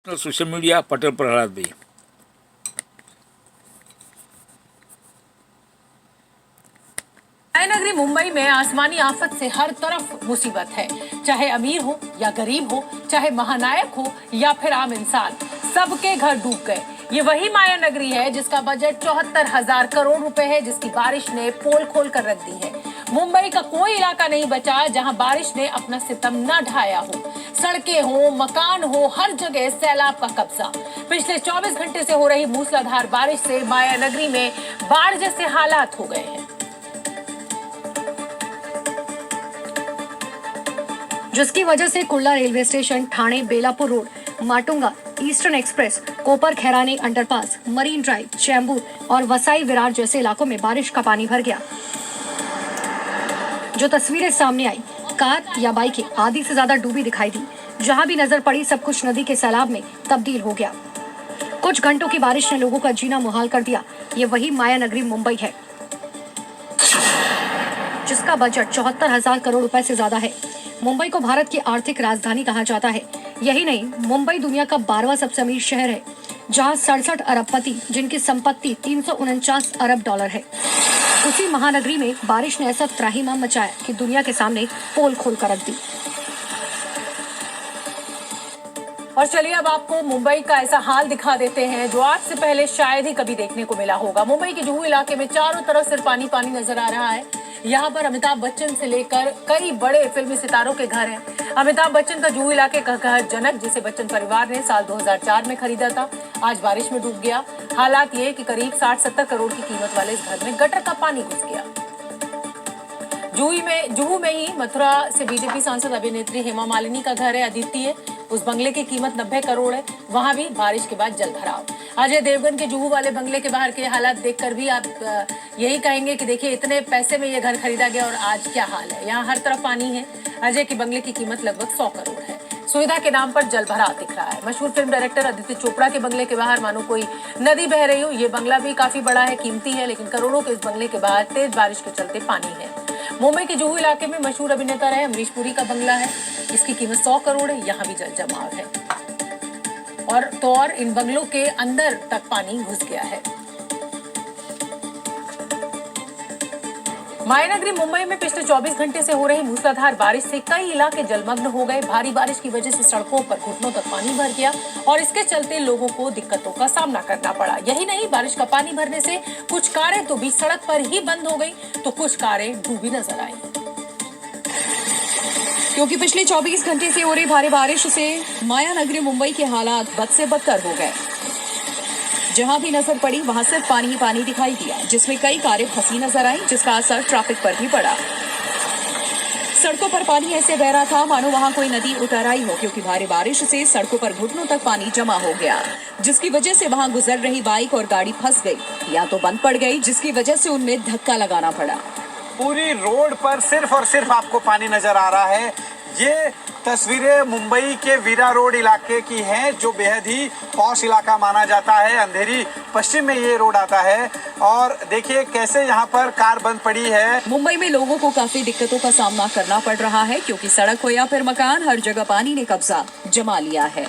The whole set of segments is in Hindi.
सोशल मीडिया पटेल प्रहलाद भाई। नगरी मुंबई में आसमानी आफत से हर तरफ मुसीबत है। चाहे अमीर हो या गरीब हो, चाहे महानायक हो या फिर आम इंसान, सबके घर डूब गए। ये वही माया नगरी है जिसका बजट 74,000 करोड़ रुपए है, जिसकी बारिश ने पोल खोल कर रख दी है। मुंबई का कोई इलाका नहीं बचा जहां बारिश ने अपना सितम न ढाया हो। सड़कें हो, मकान हो, हर जगह सैलाब का कब्जा। पिछले 24 घंटे से हो रही मूसलाधार बारिश से माया नगरी में बाढ़ जैसे हालात हो गए हैं, जिसकी वजह से Kurla railway station, Thane Belapur road, Matunga, eastern express, Kopar Khairane underpass, marine drive, Chembur और वसाई विरार जैसे इलाकों में बारिश का पानी भर गया। जो तस्वीरें सामने आई, कार या बाइकें आधी से ज्यादा डूबी दिखाई दी। जहां भी नजर पड़ी सब कुछ नदी के सैलाब में तब्दील हो गया। कुछ घंटों की बारिश ने लोगों का जीना मुहाल कर दिया। ये वही माया नगरी मुंबई है जिसका बजट 74,000 करोड़ रुपए से ज्यादा है। मुंबई को भारत की आर्थिक राजधानी कहा जाता है। यही नहीं, मुंबई दुनिया का 12वां सबसे अमीर शहर है, जहां 67 अरबपति जिनकी संपत्ति 349 अरब डॉलर है। उसी महानगरी में बारिश ने ऐसा त्राहिमाम मचाया कि दुनिया के सामने पोल खोल कर रख दी। और चलिए अब आपको मुंबई का ऐसा हाल दिखा देते हैं जो आज से पहले शायद ही कभी देखने को मिला होगा। मुंबई के जुहू इलाके में चारों तरफ सिर्फ पानी पानी नजर आ रहा है। यहाँ पर अमिताभ बच्चन से लेकर कई बड़े फिल्मी सितारों के घर हैं। अमिताभ बच्चन का जुहू इलाके का घर जनक, जिसे बच्चन परिवार ने साल 2004 में खरीदा था, आज बारिश में डूब गया। हालात ये कि करीब 60-70 करोड़ की कीमत वाले इस घर में गटर का पानी घुस गया। जुहू में ही मथुरा से बीजेपी सांसद अभिनेत्री हेमा मालिनी का घर है, अदिति है। उस बंगले की कीमत 90 करोड़ है। वहां भी बारिश के बाद जल भराव। अजय देवगन के जुहू वाले बंगले के बाहर के हालात देखकर भी आप यही कहेंगे कि देखिए इतने पैसे में ये घर खरीदा गया और आज क्या हाल है। यहाँ हर तरफ पानी है। अजय के बंगले की कीमत लगभग 100 करोड़ है। सुविधा के नाम पर जल भराव दिख रहा है। मशहूर फिल्म डायरेक्टर आदित्य चोपड़ा के बंगले के बाहर मानो कोई नदी बह रही हो। ये बंगला भी काफी बड़ा है, कीमती है, लेकिन करोड़ों के इस बंगले के बाहर तेज बारिश के चलते पानी है। मुंबई के जुहू इलाके में मशहूर अभिनेता रहे अमरीश पुरी का बंगला है, इसकी कीमत 100 करोड़ है। यहाँ भी जल जमाव है और इन बंगलों के अंदर तक पानी घुस गया है। माया नगरी मुंबई में पिछले 24 घंटे से हो रही मूसलाधार बारिश से कई इलाके जलमग्न हो गए। भारी बारिश की वजह से सड़कों पर घुटनों तक पानी भर गया और इसके चलते लोगों को दिक्कतों का सामना करना पड़ा। यही नहीं, बारिश का पानी भरने से कुछ कारें तो बीच सड़क पर ही बंद हो गई, तो कुछ कारें डूबी नजर आई। क्योंकि पिछले 24 घंटे से हो रही भारी बारिश से माया नगरी मुंबई के हालात बद से बदतर हो गए। जहां भी नजर पड़ी वहां सिर्फ पानी ही पानी दिखाई दिया, जिसमें कई कारें फंसी नजर आई, जिसका असर ट्रैफिक पर भी पड़ा। सड़कों पर पानी ऐसे बह रहा था मानो वहां कोई नदी उतर आई हो, क्योंकि भारी बारिश से सड़कों पर घुटनों तक पानी जमा हो गया, जिसकी वजह से वहां गुजर रही बाइक और गाड़ी फंस गई या तो बंद पड़ गई, जिसकी वजह से उनमें धक्का लगाना पड़ा। पूरी रोड पर सिर्फ और सिर्फ आपको पानी नजर आ रहा है। ये तस्वीरें मुंबई के वीरा रोड इलाके की हैं, जो बेहद ही पॉश इलाका माना जाता है। अंधेरी पश्चिम में ये रोड आता है और देखिए कैसे यहाँ पर कार बंद पड़ी है। मुंबई में लोगों को काफी दिक्कतों का सामना करना पड़ रहा है, क्योंकि सड़क हो या फिर मकान, हर जगह पानी ने कब्जा जमा लिया है।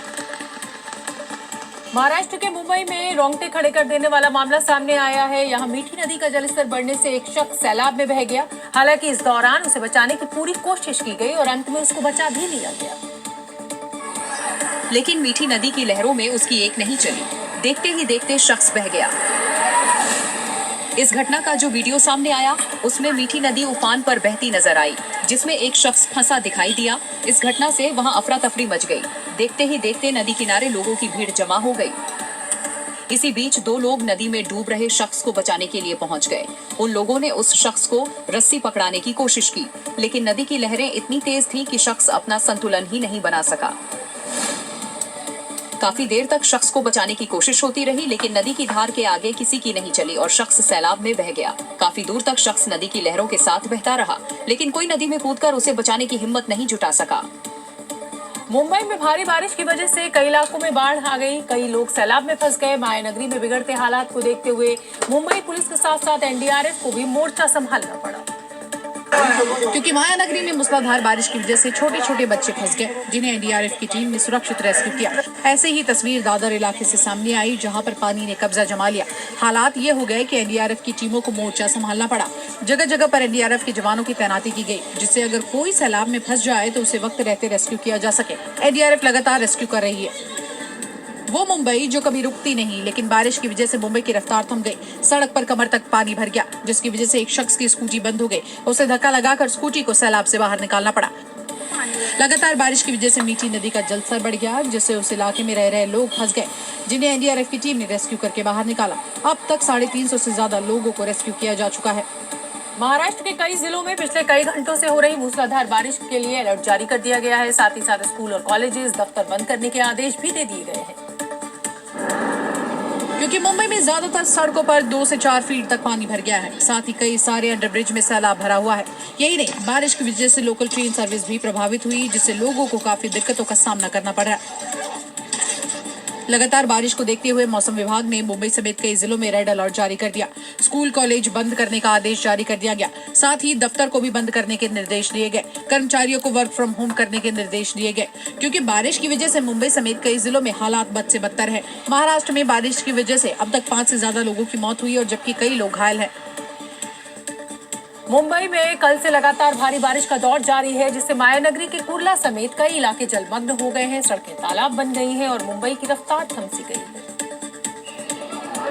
महाराष्ट्र के मुंबई में रोंगटे खड़े कर देने वाला मामला सामने आया है। यहाँ मीठी नदी का जलस्तर बढ़ने से एक शख्स सैलाब में बह गया। हालांकि इस दौरान उसे बचाने की पूरी कोशिश की गई और अंत में उसको बचा भी लिया गया, लेकिन मीठी नदी की लहरों में उसकी एक नहीं चली। देखते ही देखते शख्स बह गया। इस घटना का जो वीडियो सामने आया उसमें मीठी नदी उफान पर बहती नजर आई, जिसमें एक शख्स फंसा दिखाई दिया। इस घटना से वहां अफरा तफरी मच गई। देखते ही देखते नदी किनारे लोगों की भीड़ जमा हो गई। इसी बीच 2 लोग नदी में डूब रहे शख्स को बचाने के लिए पहुंच गए। उन लोगों ने उस शख्स को रस्सी पकड़ाने की कोशिश की, लेकिन नदी की लहरें इतनी तेज थी कि शख्स अपना संतुलन ही नहीं बना सका। काफी देर तक शख्स को बचाने की कोशिश होती रही, लेकिन नदी की धार के आगे किसी की नहीं चली और शख्स सैलाब में बह गया। काफी दूर तक शख्स नदी की लहरों के साथ बहता रहा, लेकिन कोई नदी में कूदकर उसे बचाने की हिम्मत नहीं जुटा सका। मुंबई में भारी बारिश की वजह से कई इलाकों में बाढ़ आ गई, कई लोग सैलाब में फंस गए। माया नगरी में बिगड़ते हालात को देखते हुए मुंबई पुलिस के साथ साथ एनडीआरएफ को भी मोर्चा संभालना पड़ा। क्योंकि मायानगरी में मूसलाधार बारिश की वजह से छोटे छोटे बच्चे फंस गए, जिन्हें एनडीआरएफ की टीम ने सुरक्षित रेस्क्यू किया। ऐसे ही तस्वीर दादर इलाके से सामने आई, जहां पर पानी ने कब्जा जमा लिया। हालात ये हो गए कि एनडीआरएफ की टीमों को मोर्चा संभालना पड़ा। जगह जगह पर एनडीआरएफ के जवानों की तैनाती की गई, जिससे अगर कोई सैलाब में फंस जाए तो उसे वक्त रहते रेस्क्यू किया जा सके। एनडीआरएफ लगातार रेस्क्यू कर रही है। वो मुंबई जो कभी रुकती नहीं, लेकिन बारिश की वजह से मुंबई की रफ्तार थम गई। सड़क पर कमर तक पानी भर गया, जिसकी वजह से एक शख्स की स्कूटी बंद हो गई। उसे धक्का लगाकर स्कूटी को सैलाब से बाहर निकालना पड़ा। लगातार बारिश की वजह से मीठी नदी का जलस्तर बढ़ गया, जिससे उस इलाके में रह रहे लोग फंस गए, जिन्हें एनडीआरएफ की टीम ने रेस्क्यू करके बाहर निकाला। अब तक 350 से ज्यादा लोगों को रेस्क्यू किया जा चुका है। महाराष्ट्र के कई जिलों में पिछले कई घंटों से हो रही मूसलाधार बारिश के लिए अलर्ट जारी कर दिया गया है। साथ ही साथ स्कूल और कॉलेजेस, दफ्तर बंद करने के आदेश भी दे दिए गए हैं। क्योंकि मुंबई में ज्यादातर सड़कों पर 2 से 4 फीट तक पानी भर गया है। साथ ही कई सारे अंडरब्रिज में सैलाब भरा हुआ है। यही नहीं, बारिश की वजह से लोकल ट्रेन सर्विस भी प्रभावित हुई, जिससे लोगों को काफी दिक्कतों का सामना करना पड़ रहा है। लगातार बारिश को देखते हुए मौसम विभाग ने मुंबई समेत कई जिलों में रेड अलर्ट जारी कर दिया। स्कूल कॉलेज बंद करने का आदेश जारी कर दिया गया। साथ ही दफ्तर को भी बंद करने के निर्देश दिए गए। कर्मचारियों को वर्क फ्रॉम होम करने के निर्देश दिए गए, क्योंकि बारिश की वजह से मुंबई समेत कई जिलों में हालात बद से बदतर है। महाराष्ट्र में बारिश की वजह से अब तक 5 से ज्यादा लोगों की मौत हुई और जबकि कई लोग घायल हैं। मुंबई में कल से लगातार भारी बारिश का दौर जारी है, जिससे मायानगरी के कुर्ला समेत कई इलाके जलमग्न हो गए हैं। सड़कें तालाब बन गई हैं और मुंबई की रफ्तार थम सी गई है।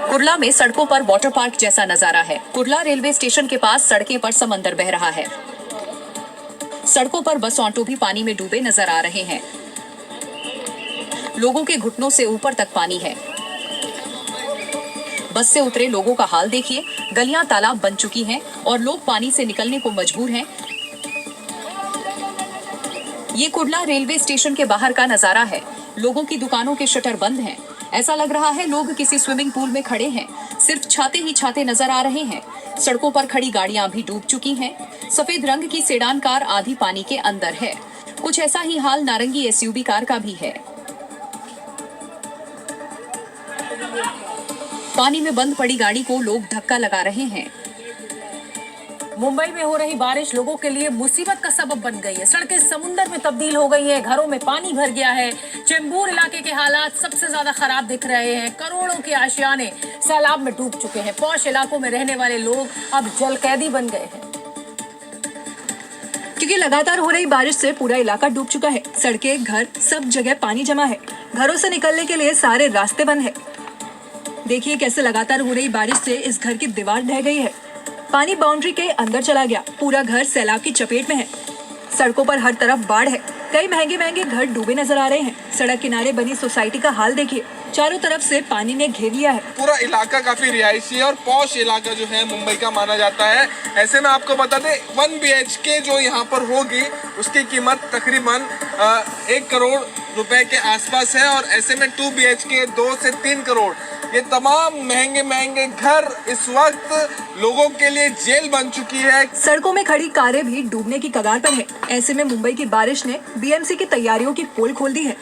कुर्ला में सड़कों पर वाटर पार्क जैसा नजारा है। कुर्ला रेलवे स्टेशन के पास सड़कें पर समंदर बह रहा है। सड़कों पर बस ऑटो भी पानी में डूबे नजर आ रहे हैं। लोगों के घुटनों से ऊपर तक पानी है। बस से उतरे लोगों का हाल देखिए, गलियां तालाब बन चुकी हैं और लोग पानी से निकलने को मजबूर हैं। ये कुर्ला रेलवे स्टेशन के बाहर का नजारा है। लोगों की दुकानों के शटर बंद हैं। ऐसा लग रहा है लोग किसी स्विमिंग पूल में खड़े हैं। सिर्फ छाते ही छाते नजर आ रहे हैं। सड़कों पर खड़ी गाड़ियां भी डूब चुकी हैं। सफेद रंग की सेडान कार आधी पानी के अंदर है। कुछ ऐसा ही हाल नारंगी एसयूवी कार का भी है। पानी में बंद पड़ी गाड़ी को लोग धक्का लगा रहे हैं। मुंबई में हो रही बारिश लोगों के लिए मुसीबत का सबब बन गई है। सड़कें समुंदर में तब्दील हो गई हैं, घरों में पानी भर गया है। चेंबूर इलाके के हालात सबसे ज्यादा खराब दिख रहे हैं। करोड़ों के आशियाने सैलाब में डूब चुके हैं। पौष इलाकों में रहने वाले लोग अब जल कैदी बन गए हैं। क्योंकि लगातार हो रही बारिश से पूरा इलाका डूब चुका है। सड़कें, घर, सब जगह पानी जमा है। घरों से निकलने के लिए सारे रास्ते बंद है। देखिए कैसे लगातार हो रही बारिश से इस घर की दीवार ढह गई है। पानी बाउंड्री के अंदर चला गया। पूरा घर सैलाब की चपेट में है। सड़कों पर हर तरफ बाढ़ है। कई महंगे महंगे घर डूबे नजर आ रहे हैं। सड़क किनारे बनी सोसाइटी का हाल देखिए, चारों तरफ से पानी ने घेर लिया है। पूरा इलाका काफी रिहायशी है और पॉश इलाका जो है मुंबई का माना जाता है। ऐसे में आपको बता दें 1 BHK जो यहाँ पर होगी उसकी कीमत तकरीबन 1 करोड़ रुपए के आसपास है और ऐसे में 2 BHK 2 से 3 करोड़ ये तमाम महंगे महंगे घर इस वक्त लोगों के लिए जेल बन चुकी है। सड़कों में खड़ी कारें भी डूबने की कगार पर है। ऐसे में मुंबई की बारिश ने BMC की तैयारियों की पोल खोल दी है।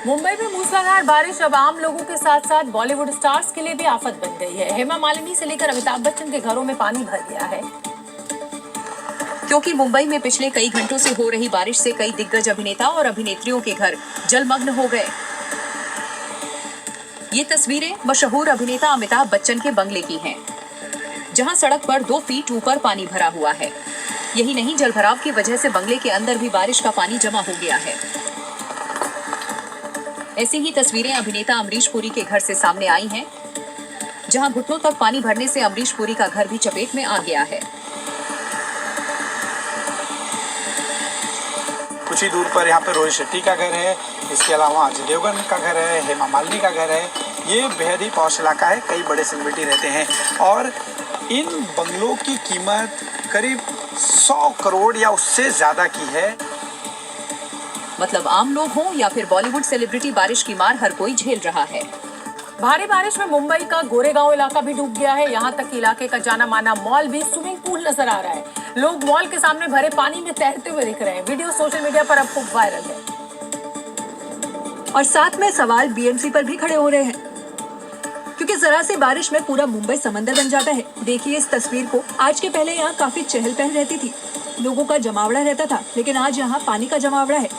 मुंबई में मूसलाधार बारिश अब आम लोगों के साथ साथ बॉलीवुड स्टार्स के लिए भी आफत बन गई है। हेमा मालिनी से लेकर अमिताभ बच्चन के घरों में पानी भर गया है। क्योंकि मुंबई में पिछले कई घंटों से हो रही बारिश से कई दिग्गज अभिनेता और अभिनेत्रियों के घर जलमग्न हो गए। ये तस्वीरें मशहूर अभिनेता अमिताभ बच्चन के बंगले की हैं, जहां सड़क पर 2 फीट ऊपर पानी भरा हुआ है। यही नहीं, जलभराव की वजह से बंगले के अंदर भी बारिश का पानी जमा हो गया है। ऐसी ही तस्वीरें अभिनेता अमरीश पुरी के घर से सामने आई हैं, जहां घुटनों तक पानी भरने से अमरीश पुरी का घर भी चपेट में आ गया है। कुछ ही दूर पर यहाँ पे रोहित शेट्टी का घर है। इसके अलावा अजय देवगन का घर है, हेमा मालिनी का घर है। ये बेहद ही पॉश इलाका है। कई बड़े सेलिब्रिटी रहते हैं और इन बंगलों की कीमत करीब 100 करोड़ या उससे ज़्यादा की है। मतलब आम लोग हों या फिर बॉलीवुड सेलिब्रिटी, बारिश की मार हर कोई झेल रहा है। भारी बारिश में मुंबई का गोरेगांव इलाका भी डूब गया है। यहाँ तक कि इलाके का जाना माना मॉल भी स्विमिंग पूल नजर आ रहा है। लोग मॉल के सामने भरे पानी में तैरते हुए दिख रहे हैं। वीडियो सोशल मीडिया पर अब खूब वायरल है। और साथ में सवाल BMC पर भी खड़े हो रहे हैं, क्योंकि जरा सी बारिश में पूरा मुंबई समंदर बन जाता है। देखिए इस तस्वीर को। आज के पहले यहाँ काफी चहल पहल रहती थी, लोगों का जमावड़ा रहता था, लेकिन आज यहाँ पानी का जमावड़ा है।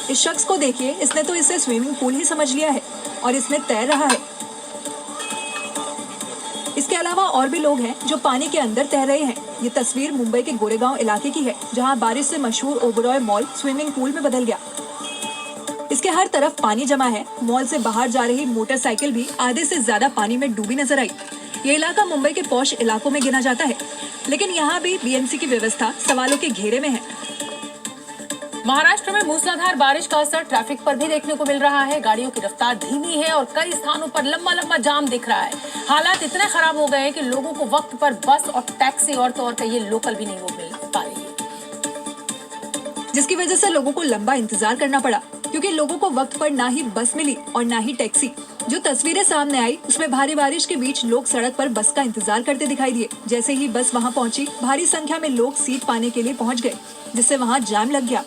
इस शख्स को देखिए, इसने तो इसे स्विमिंग पूल ही समझ लिया है और इसमें तैर रहा है। इसके अलावा और भी लोग हैं जो पानी के अंदर तैर रहे हैं। ये तस्वीर मुंबई के गोरेगांव इलाके की है, जहां बारिश से मशहूर ओबरॉय मॉल स्विमिंग पूल में बदल गया। इसके हर तरफ पानी जमा है। मॉल से बाहर जा रही मोटरसाइकिल भी आधे से ज्यादा पानी में डूबी नजर आई। ये इलाका मुंबई के पॉश इलाकों में गिना जाता है, लेकिन यहाँ भी बीएमसी की व्यवस्था सवालों के घेरे में है। महाराष्ट्र में मूसलाधार बारिश का असर ट्रैफिक पर भी देखने को मिल रहा है। गाड़ियों की रफ्तार धीमी है और कई स्थानों पर लंबा लंबा जाम दिख रहा है। हालात इतने खराब हो गए हैं कि लोगों को वक्त पर बस और टैक्सी और तो और कहिए लोकल भी नहीं वो मिल पा रही है, जिसकी वजह से लोगों को लंबा इंतजार करना पड़ा, क्योंकि लोगों को वक्त पर ना ही बस मिली और ना ही टैक्सी। जो तस्वीरें सामने आई उसमें भारी बारिश के बीच लोग सड़क पर बस का इंतजार करते दिखाई दिए। जैसे ही बस वहां पहुंची, भारी संख्या में लोग सीट पाने के लिए पहुंच गए, जिससे वहां जाम लग गया।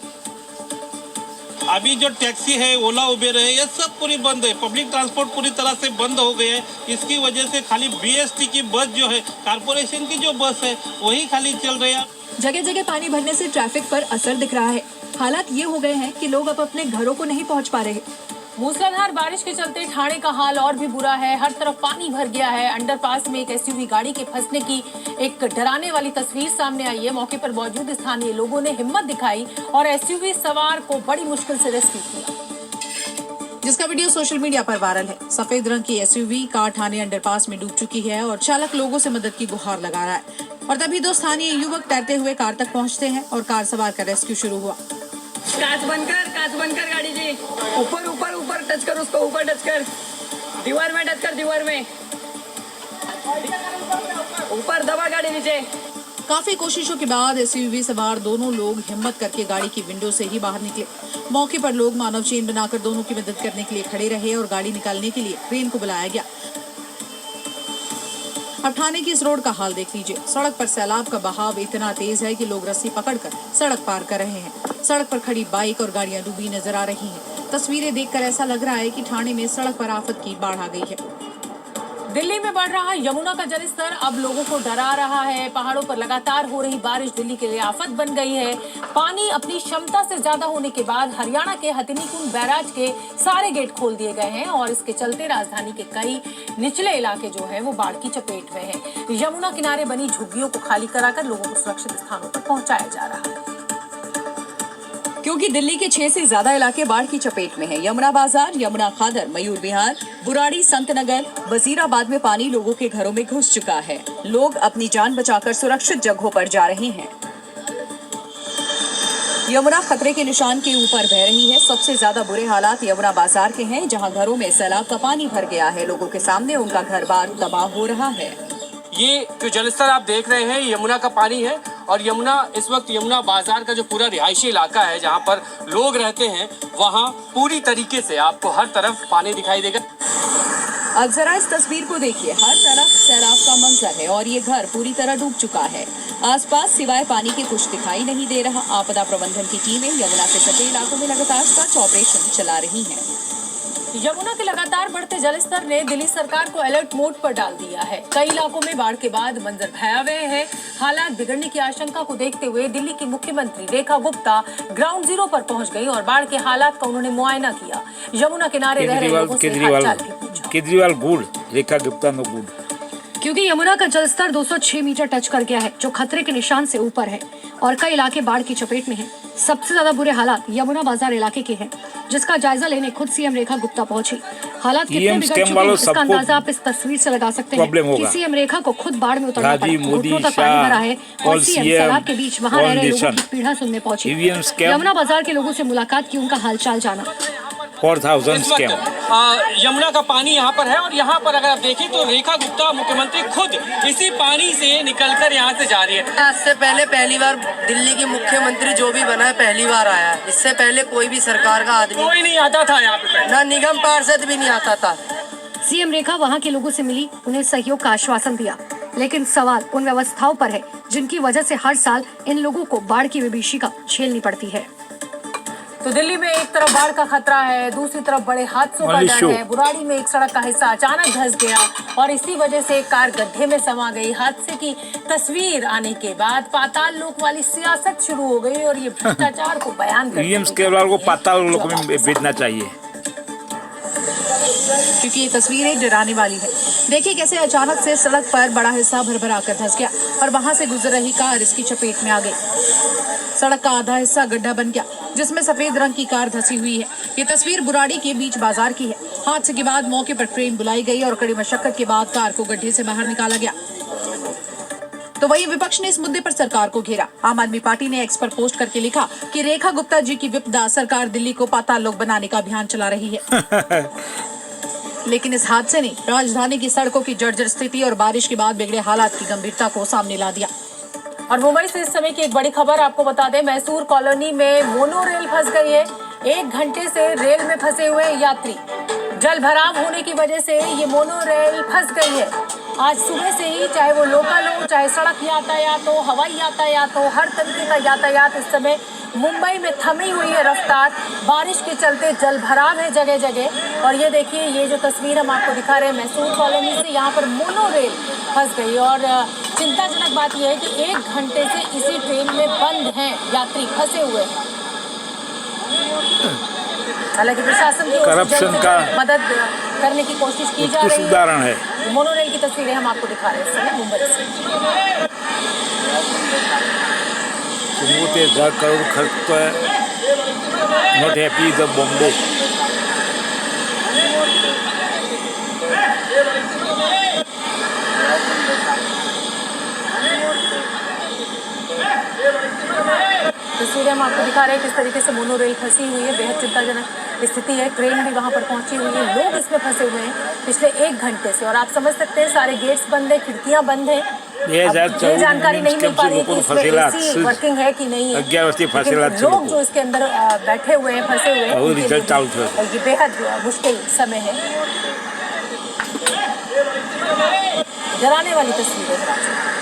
अभी जो टैक्सी है, ओला उबेर है, ये सब पूरी बंद है। पब्लिक ट्रांसपोर्ट पूरी तरह से बंद हो गए हैं। इसकी वजह से खाली बीएसटी की बस जो है, कारपोरेशन की जो बस है, वही खाली चल रही है। जगह जगह पानी भरने से ट्रैफिक पर असर दिख रहा है। हालात ये हो गए हैं कि लोग अब अपने घरों को नहीं पहुंच पा रहे। मूसलाधार बारिश के चलते ठाणे का हाल और भी बुरा है। हर तरफ पानी भर गया है। अंडरपास में एक एसयूवी गाड़ी के फंसने की एक डराने वाली तस्वीर सामने आई है। मौके पर मौजूद स्थानीय लोगों ने हिम्मत दिखाई और एसयूवी सवार को बड़ी मुश्किल से रेस्क्यू किया, जिसका वीडियो सोशल मीडिया पर वायरल है। सफेद रंग की एसयूवी कार ठाणे अंडरपास में डूब चुकी है और चालक लोगों से मदद की गुहार लगा रहा है। और तभी दो स्थानीय युवक तैरते हुए कार तक पहुंचते हैं और कार सवार का रेस्क्यू शुरू हुआ। कांच बंद कर गाड़ी जी। ऊपर ऊपर ऊपर टच कर, उसको ऊपर टच कर, दीवार में टच कर, दीवार में ऊपर दबा गाड़ी नीचे। काफी कोशिशों के बाद एसयूवी सवार दोनों लोग हिम्मत करके गाड़ी की विंडो से ही बाहर निकले। मौके पर लोग मानव चेन बनाकर दोनों की मदद करने के लिए खड़े रहे और गाड़ी निकालने के लिए क्रेन को बुलाया गया। अब ठाणे की इस रोड का हाल देख लीजिए। सड़क पर सैलाब का बहाव इतना तेज है कि लोग रस्सी पकड़कर सड़क पार कर रहे हैं। सड़क पर खड़ी बाइक और गाड़ियां डूबी नजर आ रही हैं। तस्वीरें देखकर ऐसा लग रहा है कि ठाणे में सड़क पर आफत की बाढ़ आ गई है। दिल्ली में बढ़ रहा यमुना का जलस्तर अब लोगों को डरा रहा है। पहाड़ों पर लगातार हो रही बारिश दिल्ली के लिए आफत बन गई है। पानी अपनी क्षमता से ज्यादा होने के बाद हरियाणा के हथिनीकुंड बैराज के सारे गेट खोल दिए गए हैं और इसके चलते राजधानी के कई निचले इलाके जो है वो बाढ़ की चपेट में है। यमुना किनारे बनी झुग्गियों को खाली कराकर लोगों को सुरक्षित स्थानों पर पहुंचाया जा रहा है, क्योंकि दिल्ली के 6 से ज्यादा इलाके बाढ़ की चपेट में हैं। यमुना बाजार, यमुना खादर, मयूर विहार, बुराड़ी, संतनगर, वजीराबाद में पानी लोगों के घरों में घुस चुका है। लोग अपनी जान बचाकर सुरक्षित जगहों पर जा रहे हैं। यमुना खतरे के निशान के ऊपर बह रही है। सबसे ज्यादा बुरे हालात यमुना बाजार के हैं, जहां घरों में सैलाब का पानी भर गया है। लोगों के सामने उनका घर बार तबाह हो रहा है। ये जो जलस्तर आप देख रहे हैं यमुना का पानी है और यमुना इस वक्त यमुना बाजार का जो पूरा रिहायशी इलाका है जहाँ पर लोग रहते हैं वहाँ पूरी तरीके से आपको हर तरफ पानी दिखाई देगा। अब जरा इस तस्वीर को देखिए। हर तरफ सैलाब का मंजर है और ये घर पूरी तरह डूब चुका है। आसपास सिवाय पानी के कुछ दिखाई नहीं दे रहा। आपदा प्रबंधन की टीमें यमुना के सटे इलाकों में लगातार सर्च ऑपरेशन चला रही हैं। यमुना के लगातार बढ़ते जलस्तर ने दिल्ली सरकार को अलर्ट मोड पर डाल दिया है। कई इलाकों में बाढ़ के बाद मंजर भयावह है। हालात बिगड़ने की आशंका को देखते हुए दिल्ली की मुख्यमंत्री रेखा गुप्ता ग्राउंड जीरो पर पहुंच गई और बाढ़ के हालात का उन्होंने मुआयना किया। यमुना किनारे रह रहे लोगों से हालचाल भी पूछा। Kejriwal good, Rekha Gupta no good, क्योंकि यमुना का जलस्तर 206 मीटर टच कर गया है, जो खतरे के निशान से ऊपर है और कई इलाके बाढ़ की चपेट में हैं। सबसे ज्यादा बुरे हालात यमुना बाजार इलाके के हैं, जिसका जायजा लेने खुद सीएम रेखा गुप्ता पहुंची। हालात कितने बिगड़ चुके हैं इसका अंदाजा आप इस तस्वीर से लगा सकते हैं कि सीएम रेखा को खुद बाढ़ में उतरना पड़ा। घुटनों तक पानी भरा है और सीएम सैलाब के बीच वहां रह रहे लोगों की पीड़ा सुनने पहुंची। यमुना बाजार के लोगों से मुलाकात की, उनका हालचाल जाना। 4000 स्कैम। यमुना का पानी यहाँ पर है और यहाँ पर अगर आप देखें तो रेखा गुप्ता मुख्यमंत्री खुद इसी पानी से निकलकर यहाँ से जा रही है। इससे पहले पहली बार दिल्ली की मुख्यमंत्री जो भी बना है पहली बार आया है। इससे पहले कोई भी सरकार का आदमी कोई नहीं आता था यहाँ पे, ना निगम पार्षद भी नहीं आता था। सीएम रेखा वहां के लोगों से मिली, उन्हें सहयोग का आश्वासन दिया, लेकिन सवाल उन व्यवस्थाओं पर है जिनकी वजह से हर साल इन लोगों को बाढ़ की विभीषिका झेलनी पड़ती है। तो दिल्ली में एक तरफ बाढ़ का खतरा है, दूसरी तरफ बड़े हादसों का डर है। बुराड़ी में एक सड़क का हिस्सा अचानक धंस गया और इसी वजह से एक कार गड्ढे में समा गई। हादसे की तस्वीर आने के बाद पाताल लोक वाली सियासत शुरू हो गई और ये भ्रष्टाचार को बयान कर ईएमएस केवल को पाताल लोक में भेजना चाहिए, क्योंकि ये तस्वीरें डराने वाली है। देखिए कैसे अचानक से सड़क पर बड़ा हिस्सा भर कर धंस गया और वहां से गुजर रही कार इसकी चपेट में आ गई। सड़क का आधा हिस्सा गड्ढा बन गया जिसमें सफेद रंग की कार धंसी हुई है। ये तस्वीर बुराड़ी के बीच बाजार की है। हादसे के बाद मौके पर ट्रेन बुलाई गई और कड़ी मशक्कत के बाद कार को गड्ढे से बाहर निकाला गया। तो वहीं विपक्ष ने इस मुद्दे पर सरकार को घेरा। आम आदमी पार्टी ने एक्स पर पोस्ट करके लिखा कि रेखा गुप्ता जी की विपदा, सरकार दिल्ली को पाताल लोक बनाने का अभियान चला रही है। लेकिन इस हादसे ने राजधानी की सड़कों की जर्जर स्थिति और बारिश के बाद बिगड़े हालात की गंभीरता को सामने ला दिया। और मुंबई से इस समय की एक बड़ी खबर आपको बता दें, मैसूर कॉलोनी में मोनो रेल फंस गई है। 1 घंटे से रेल में फंसे हुए यात्री, जल भराव होने की वजह से ये मोनो रेल फंस गई है। आज सुबह से ही चाहे वो लोकल हो, चाहे सड़क यातायात हो, हवाई यातायात हो, हर तरीके का यातायात इस समय मुंबई में थमी हुई है रफ्तार। बारिश के चलते जल भराव है जगह जगह। और ये देखिए, ये जो तस्वीर हम आपको दिखा रहे हैं मैसूर कॉलोनी से, यहाँ पर मोनो रेल फंस गई। और चिंताजनक बात यह है कि 1 घंटे से इसी ट्रेन में बंद हैं यात्री, फंसे हुए हैं। हालांकि प्रशासन की करप्शन का मदद करने की कोशिश की जा रही है। उदाहरण है। मोनो रेल की तस्वीरें हम आपको दिखा रहे हैं इस समय मुंबई से। चुम्बुते 10 करोड़ खर्च तो है, नॉट हैप्पी द बॉम्बे। तस्वीरें हम आपको दिखा रहे हैं किस तरीके से मोनो रेल फंसी हुई है। बेहद चिंताजनक स्थिति है। ट्रेन भी वहां पर पहुंची हुई है, लोग इसमें फंसे हुए हैं पिछले 1 घंटे से। और आप समझ सकते हैं सारे गेट्स बंद है, खिड़कियां बंद है। ये जानकारी नहीं मिल पा रही है कि इसमें एसी वर्किंग है कि नहीं है। लेकिन लोग जो इसके अंदर बैठे हुए हैं, फंसे हुए हैं, ये बेहद मुश्किल समय है। डराने वाली तस्वीरें।